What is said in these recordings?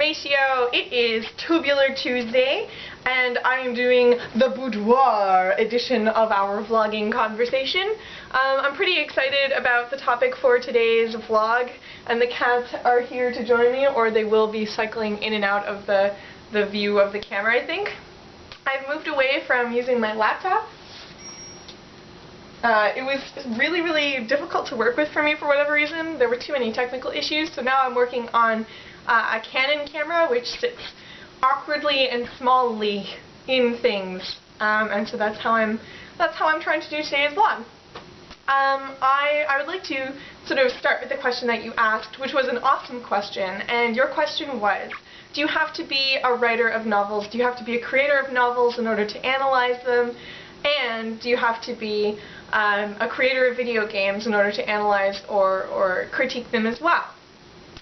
Horatio. It is Tubular Tuesday, and I am doing the boudoir edition of our vlogging conversation. I'm pretty excited about the topic for today's vlog, and the cats are here to join me, or they will be cycling in and out of the view of the camera, I think. I've moved away from using my laptop. It was really difficult to work with for me for whatever reason. There were too many technical issues, so now I'm working on a Canon camera which sits awkwardly and smallly in things, and so that's how I'm trying to do today's vlog. I would like to sort of start with the question that you asked, which was an awesome question, and your question was, do you have to be a writer of novels? Do you have to be a creator of novels in order to analyze them? And do you have to be a creator of video games in order to analyze or critique them as well?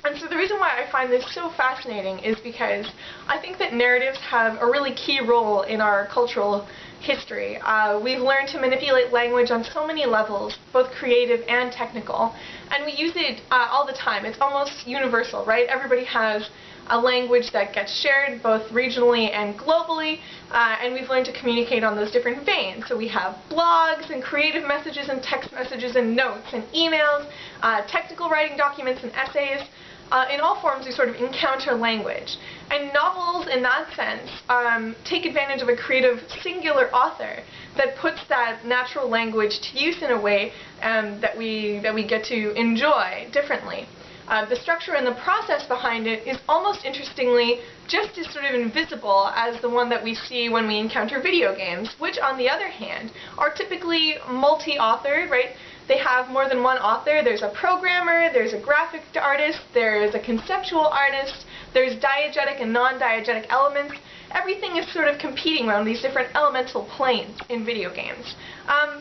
And so the reason why I find this so fascinating is because I think that narratives have a really key role in our cultural history. We've learned to manipulate language on so many levels, both creative and technical, and we use it all the time. It's almost universal, right? Everybody has a language that gets shared both regionally and globally, and we've learned to communicate on those different veins. So we have blogs and creative messages and text messages and notes and emails, technical writing documents and essays. In all forms we sort of encounter language. And novels, in that sense, take advantage of a creative singular author that puts that natural language to use in a way that we get to enjoy differently. The structure and the process behind it is almost interestingly just as sort of invisible as the one that we see when we encounter video games, which on the other hand are typically multi-authored, right? They have more than one author. There's a programmer, there's a graphic artist, there's a conceptual artist, there's diegetic and non-diegetic elements. Everything is sort of competing around these different elemental planes in video games.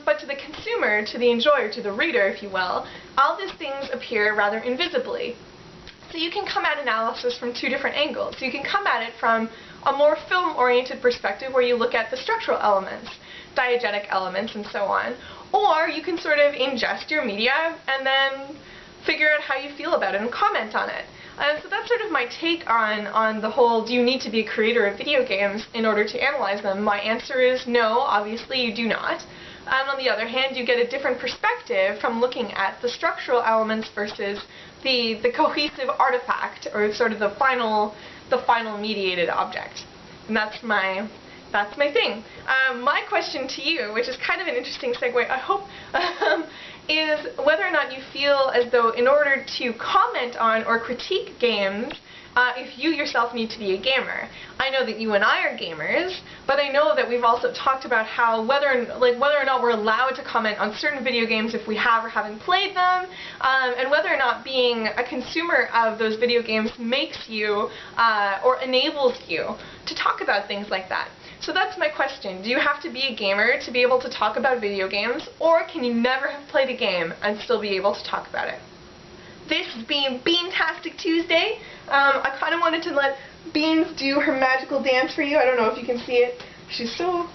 But to the consumer, to the enjoyer, to the reader, if you will, all these things appear rather invisibly. So you can come at analysis from two different angles. You can come at it from a more film-oriented perspective where you look at the structural elements, diegetic elements, and so on. Or you can sort of ingest your media and then figure out how you feel about it and comment on it. So that's sort of my take on the whole, do you need to be a creator of video games in order to analyze them? My answer is no, obviously you do not. And on the other hand, you get a different perspective from looking at the structural elements versus the cohesive artifact, or sort of the final mediated object. And that's my thing. My question to you, which is kind of an interesting segue, I hope, is whether or not you feel as though in order to comment on or critique games, if you yourself need to be a gamer. I know that you and I are gamers, but I know that we've also talked about how whether or not we're allowed to comment on certain video games if we have or haven't played them, and whether or not being a consumer of those video games makes you or enables you to talk about things like that. So that's my question. Do you have to be a gamer to be able to talk about video games, or can you never have played a game and still be able to talk about it? This has been Beantastic Tuesday. I kind of wanted to let Beans do her magical dance for you. I don't know if you can see it. She's so